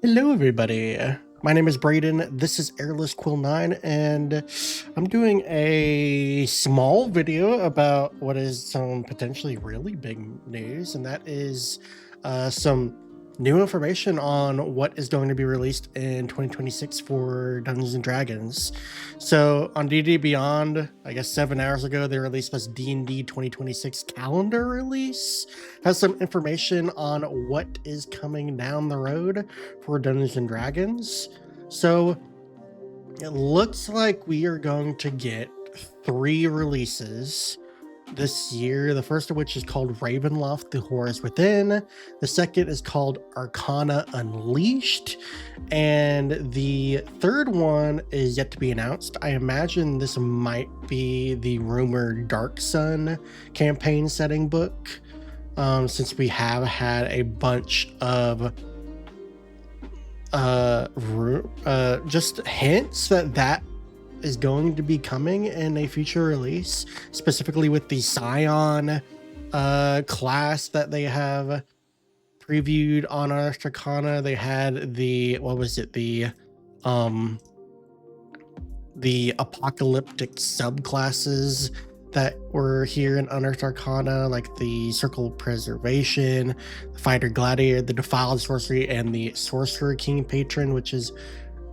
Hello, everybody. My name is Braden. This is Airless Quill 9, and I'm doing a small video about what is some potentially really big news, and that is some new information on what is going to be released in 2026 for Dungeons and Dragons. So on D&D Beyond, I guess 7 hours ago, they released this D&D 2026 calendar release. Has some information on what is coming down the road for Dungeons and Dragons. So it looks like we are going to get 3 releases this year. The first of which is called Ravenloft: The Horrors Within. The second is called Arcana Unleashed. And the third one is yet to be announced. I imagine this might be the rumored Dark Sun campaign setting book, since we have had a bunch of just hints that is going to be coming in a future release, specifically with the Scion class that they have previewed on Arcana. They had the the apocalyptic subclasses that were here in Unearthed Arcana, like the Circle of Preservation, the Fighter Gladiator, the Defiled Sorcery, and the Sorcerer King Patron, which is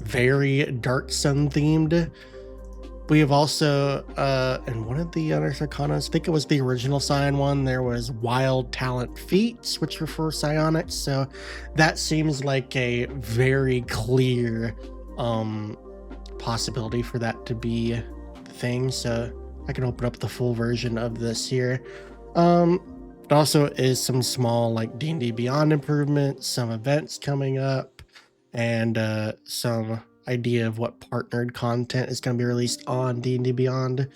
very Dark Sun themed. We have also, in one of the Unearthed Arcanas, I think it was the original Scion one, there was Wild Talent Feats, which were for Psionics. So that seems like a very clear possibility for that to be the thing. So I can open up the full version of this here. It also is some small like D&D Beyond improvements, some events coming up, and some idea of what partnered content is going to be released on D&D Beyond.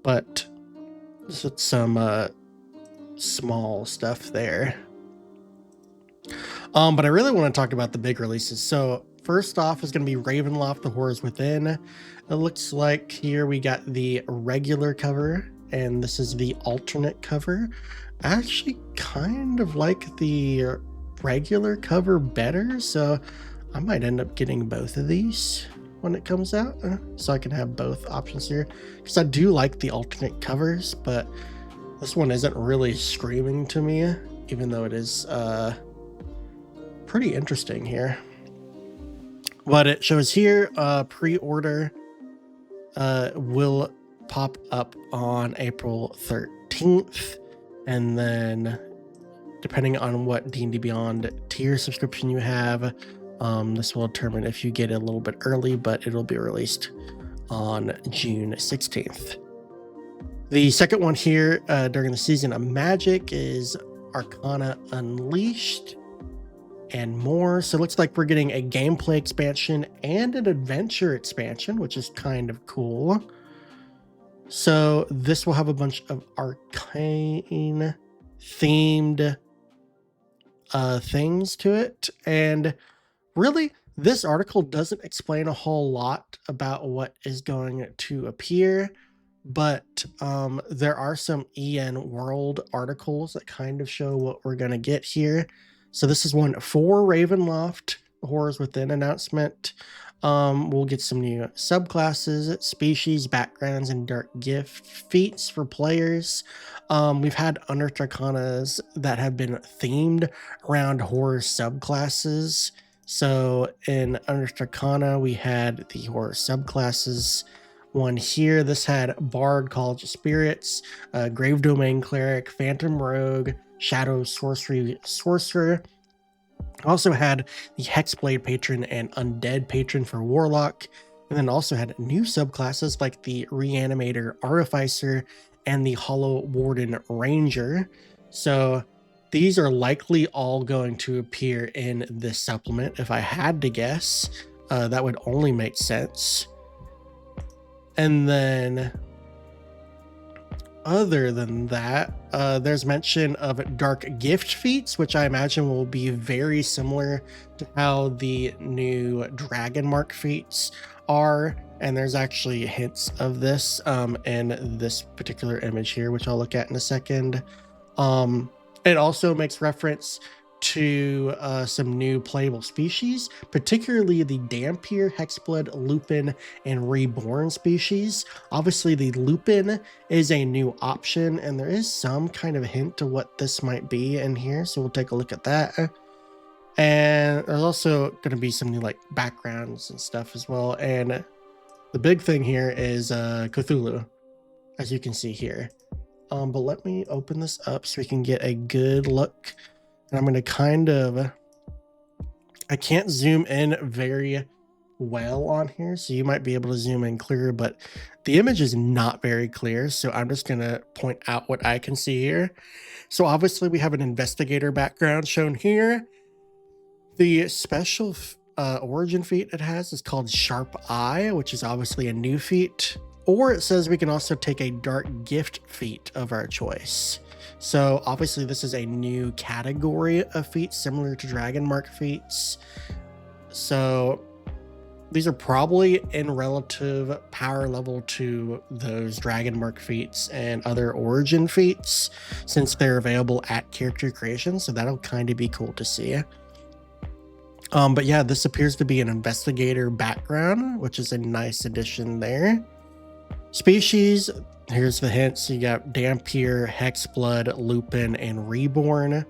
But just some small stuff there. But I really want to talk about the big releases. So first off is going to be Ravenloft: The Horrors Within. It looks like here we got the regular cover, and this is the alternate cover. I actually kind of like the regular cover better, so I might end up getting both of these when it comes out, so I can have both options here, because I do like the alternate covers, but this one isn't really screaming to me, even though it is pretty interesting here. What it shows here, pre-order will pop up on April 13th, and then depending on what D&D Beyond tier subscription you have, this will determine if you get it a little bit early, but it'll be released on June 16th. The second one here during the Season of Magic is Arcana Unleashed and more. So it looks like we're getting a gameplay expansion and an adventure expansion, which is kind of cool. So this will have a bunch of arcane themed things to it, and really this article doesn't explain a whole lot about what is going to appear, but there are some EN World articles that kind of show what we're going to get here. So this is one for Ravenloft: The Horrors Within announcement. We'll get some new subclasses, species, backgrounds, and dark gift feats for players. We've had Unearthed Arcanas that have been themed around horror subclasses. So in Unearthed Arcana, we had the horror subclasses one here. This had Bard, College of Spirits, Grave Domain Cleric, Phantom Rogue, Shadow Sorcery Sorcerer. Also had the Hexblade Patron and Undead Patron for Warlock, and then also had new subclasses like the Reanimator Artificer and the Hollow Warden Ranger. So these are likely all going to appear in this supplement. If I had to guess, that would only make sense. And then other than that, there's mention of dark gift feats, which I imagine will be very similar to how the new Dragon Mark feats are. And there's actually hints of this in this particular image here, which I'll look at in a second. It also makes reference to some new playable species, particularly the Dampier, Hexblood, Lupin, and Reborn species. Obviously, the Lupin is a new option, and there is some kind of hint to what this might be in here, so we'll take a look at that. And there's also going to be some new like backgrounds and stuff as well. And the big thing here is Cthulhu, as you can see here. But let me open this up so we can get a good look. And I'm going to kind of, I can't zoom in very well on here, so you might be able to zoom in clearer, but the image is not very clear. So I'm just going to point out what I can see here. So obviously we have an investigator background shown here. The special origin feat it has is called Sharp Eye, which is obviously a new feat. Or it says we can also take a dark gift feat of our choice. So obviously this is a new category of feats similar to Dragon Mark feats. So these are probably in relative power level to those Dragon Mark feats and other origin feats, since they're available at character creation. So that'll kind of be cool to see. But yeah, this appears to be an investigator background, which is a nice addition there. Species, here's the hints. You got Dampier, Hexblood, Lupin, and Reborn.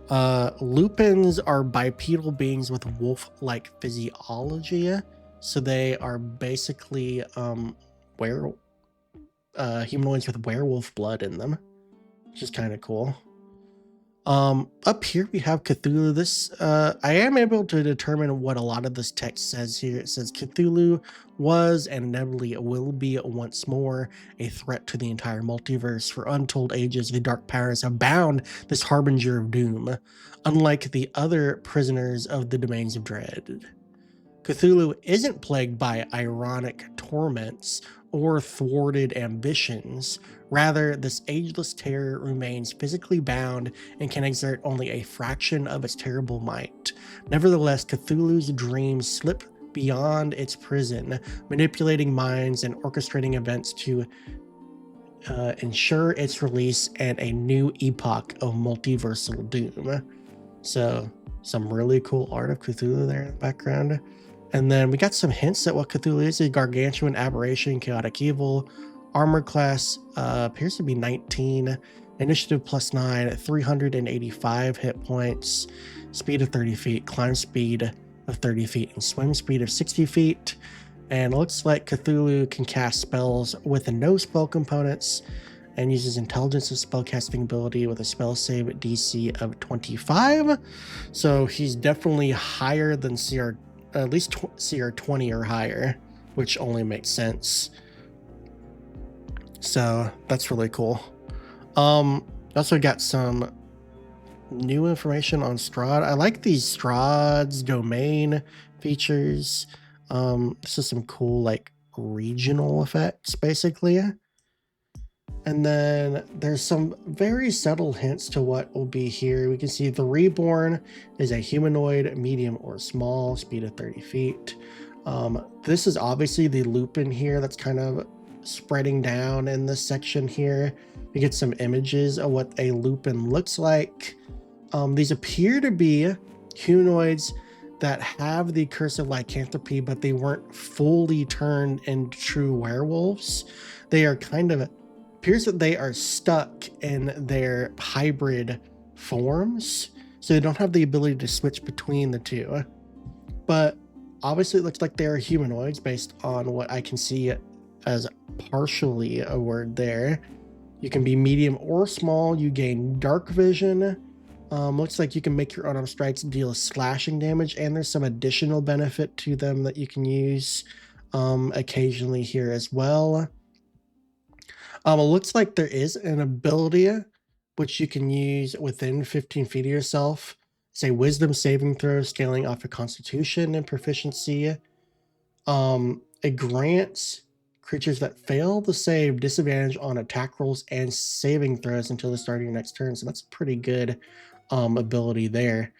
Lupins are bipedal beings with wolf-like physiology, so they are basically humanoids with werewolf blood in them, which is kind of cool. Up here we have Cthulhu. This I am able to determine what a lot of this text says here. It says Cthulhu was and inevitably will be once more a threat to the entire multiverse. For untold ages the dark powers have bound this harbinger of doom, unlike the other prisoners of the domains of dread. Cthulhu isn't plagued by ironic torments or thwarted ambitions. Rather, this ageless terror remains physically bound and can exert only a fraction of its terrible might. Nevertheless, Cthulhu's dreams slip beyond its prison, manipulating minds and orchestrating events to ensure its release and a new epoch of multiversal doom. So, some really cool art of Cthulhu there in the background. And then we got some hints at what Cthulhu is: a gargantuan aberration, chaotic evil. Armor class appears to be 19, initiative +9, 385 hit points, speed of 30 feet, climb speed of 30 feet, and swim speed of 60 feet. And it looks like Cthulhu can cast spells with no spell components and uses intelligence of spellcasting ability with a spell save DC of 25. So he's definitely higher than CR, at least CR 20 or higher, which only makes sense. So that's really cool. Also got some new information on Strahd. I like these Strahd's domain features. This is some cool like regional effects basically. And then there's some very subtle hints to what will be here. We can see the Reborn is a humanoid, medium or small, speed of 30 feet. This is obviously the Lupin here that's kind of spreading down in this section here. We get some images of what a Lupin looks like. These appear to be humanoids that have the curse of lycanthropy, but they weren't fully turned into true werewolves. They are kind of, appears that they are stuck in their hybrid forms, so they don't have the ability to switch between the two. But obviously it looks like they are humanoids based on what I can see as partially a word there. You can be medium or small. You gain dark vision. Looks like you can make your unarmed strikes deal slashing damage, and there's some additional benefit to them that you can use occasionally here as well. It looks like there is an ability which you can use within 15 feet of yourself. It's a wisdom saving throw scaling off of constitution and proficiency. It grants creatures that fail to save disadvantage on attack rolls and saving throws until the start of your next turn. So that's a pretty good ability there.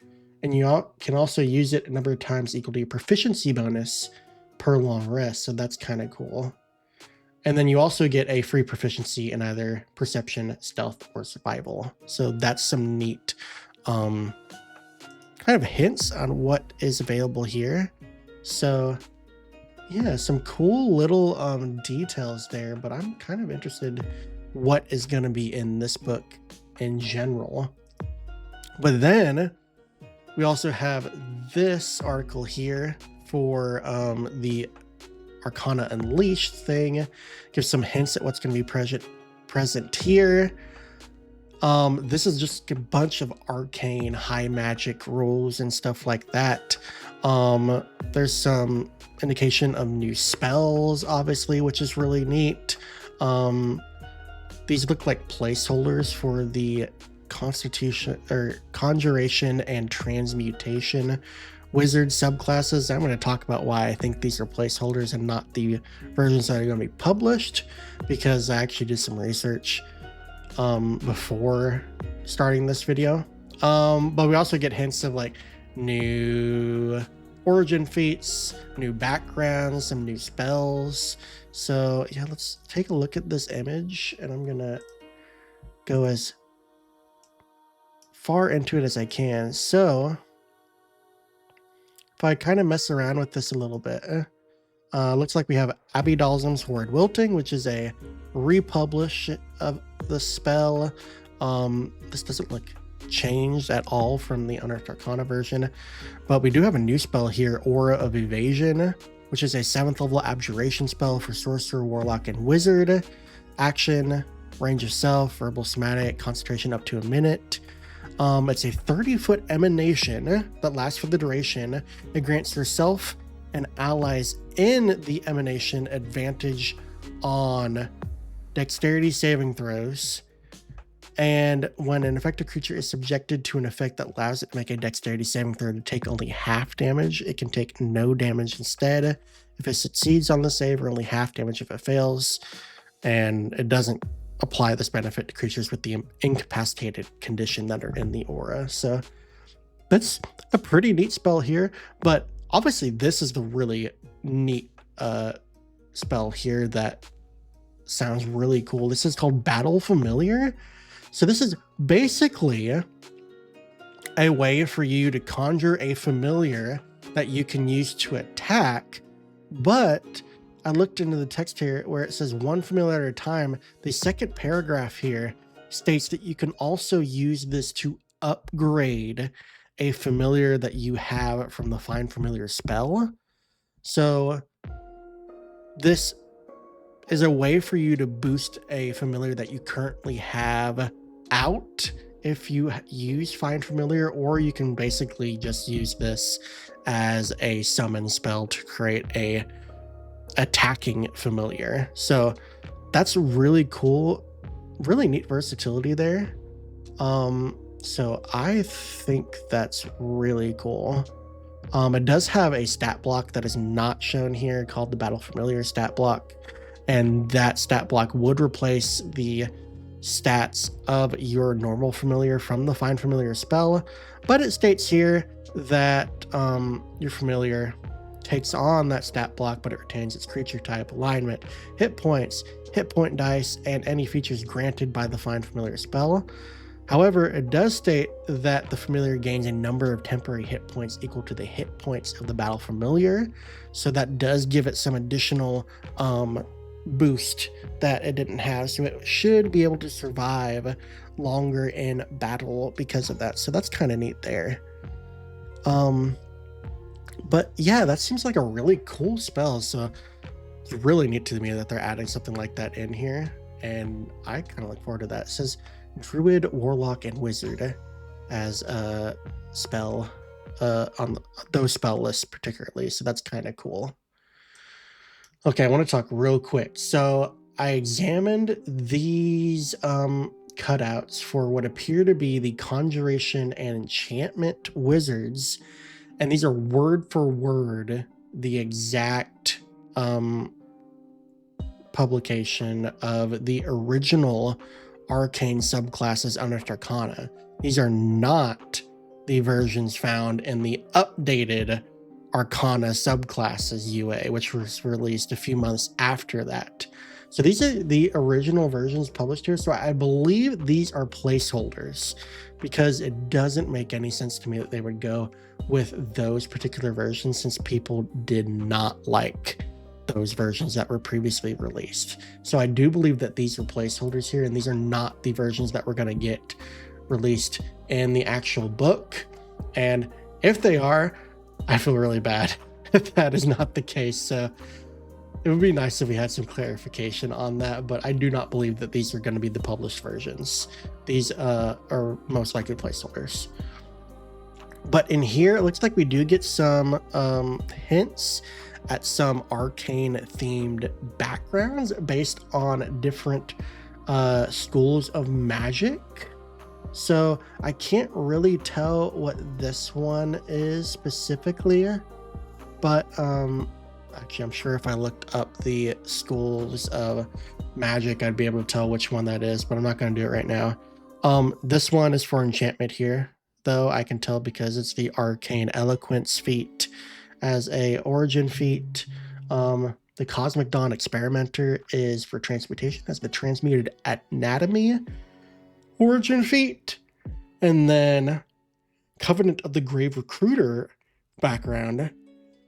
And you can also use it a number of times equal to your proficiency bonus per long rest. So that's kind of cool. And then you also get a free proficiency in either perception, stealth, or survival. So that's some neat kind of hints on what is available here. So yeah, some cool little details there, but I'm kind of interested what is going to be in this book in general. But then we also have this article here for the Arcana Unleashed thing. Gives some hints at what's going to be present here. This is just a bunch of arcane high magic rules and stuff like that. There's some indication of new spells, obviously, which is really neat. These look like placeholders for the conjuration and transmutation wizard subclasses. I'm going to talk about why I think these are placeholders and not the versions that are going to be published, because I actually did some research before starting this video. But we also get hints of like new origin feats, new backgrounds, some new spells. So yeah, let's take a look at this image, and I'm gonna go as far into it as I can. So if I kind of mess around with this a little bit, looks like we have Abby Dalzam's Horrid Wilting, which is a republish of the spell. This doesn't look changed at all from the Unearthed Arcana version, but we do have a new spell here, Aura of Evasion, which is a 7th level abjuration spell for sorcerer, warlock, and wizard. Action, range of self, verbal somatic, concentration up to a minute. It's a 30-foot emanation that lasts for the duration. It grants yourself and allies in the emanation advantage on dexterity saving throws. And when an affected creature is subjected to an effect that allows it to make a dexterity saving throw to take only half damage, it can take no damage instead if it succeeds on the save, or only half damage if it fails. And it doesn't apply this benefit to creatures with the incapacitated condition that are in the aura. So that's a pretty neat spell here, but obviously this is the really neat spell here that sounds really cool. This is called Battle Familiar. So this is basically a way for you to conjure a familiar that you can use to attack. But I looked into the text here where it says one familiar at a time. The second paragraph here states that you can also use this to upgrade a familiar that you have from the Find Familiar spell. So this is a way for you to boost a familiar that you currently have out if you use Find Familiar, or you can basically just use this as a summon spell to create a attacking familiar. So that's really cool, really neat versatility there. So I think that's really cool. It does have a stat block that is not shown here called the Battle Familiar stat block, and that stat block would replace the stats of your normal familiar from the Find Familiar spell. But it states here that your familiar takes on that stat block, but it retains its creature type, alignment, hit points, hit point dice, and any features granted by the Find Familiar spell. However, it does state that the familiar gains a number of temporary hit points equal to the hit points of the Battle Familiar. So that does give it some additional boost that it didn't have. So it should be able to survive longer in battle because of that. So that's kind of neat there. But yeah, that seems like a really cool spell. So it's really neat to me that they're adding something like that in here. And I kind of look forward to that. It says Druid, Warlock, and Wizard as a spell on those spell lists particularly. So that's kind of cool. Okay, I want to talk real quick. So I examined these cutouts for what appear to be the Conjuration and Enchantment wizards, and these are word for word the exact publication of the original arcane subclasses Unearthed Arcana. These are not the versions found in the updated Arcana subclasses UA, which was released a few months after that. So these are the original versions published here. So I believe these are placeholders, because it doesn't make any sense to me that they would go with those particular versions, since people did not like those versions that were previously released. So I do believe that these are placeholders here, and these are not the versions that we're going to get released in the actual book. And if they are, I feel really bad if that is not the case. So it would be nice if we had some clarification on that, but I do not believe that these are going to be the published versions. These are most likely placeholders. But in here, it looks like we do get some hints at some arcane themed backgrounds based on different schools of magic. So I can't really tell what this one is specifically, but actually, I'm sure if I looked up the schools of magic, I'd be able to tell which one that is, but I'm not going to do it right now. This one is for enchantment here, though. I can tell because it's the Arcane Eloquence feat as a origin feat. The Cosmic Dawn Experimenter is for transmutation as the Transmuted Anatomy origin feat. And then Covenant of the Grave Recruiter background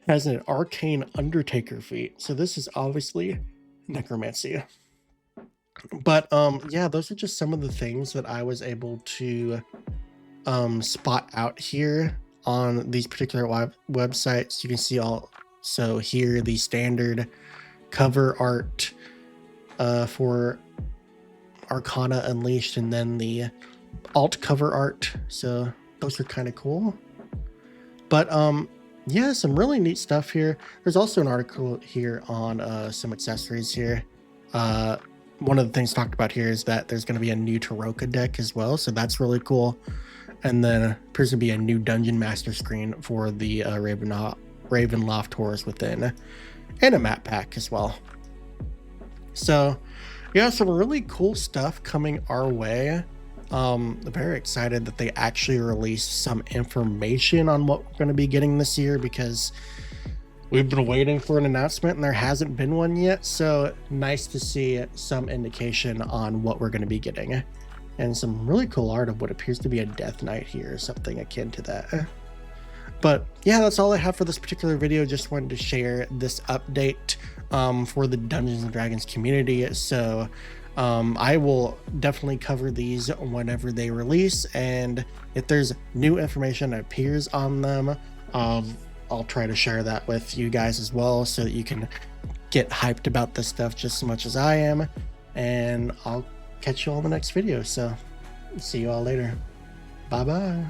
has an Arcane Undertaker feat. So this is obviously necromancy. But yeah, those are just some of the things that I was able to spot out here on these particular websites. You can see also here the standard cover art for Arcana Unleashed, and then the alt cover art. So those are kind of cool. But yeah, some really neat stuff here. There's also an article here on some accessories here. One of the things talked about here is that there's going to be a new Taroka deck as well, so that's really cool. And then appears to be a new Dungeon Master screen for the Ravenloft Horrors Within, and a map pack as well. So yeah, some really cool stuff coming our way. Very excited that they actually released some information on what we're going to be getting this year, because we've been waiting for an announcement and there hasn't been one yet. So nice to see some indication on what we're going to be getting, and some really cool art of what appears to be a Death Knight here, or something akin to that. But yeah, that's all I have for this particular video. Just wanted to share this update for the Dungeons and Dragons community. So I will definitely cover these whenever they release, and if there's new information that appears on them, I'll try to share that with you guys as well, so that you can get hyped about this stuff just as much as I am. And I'll catch you all in the next video. So see you all later. Bye bye.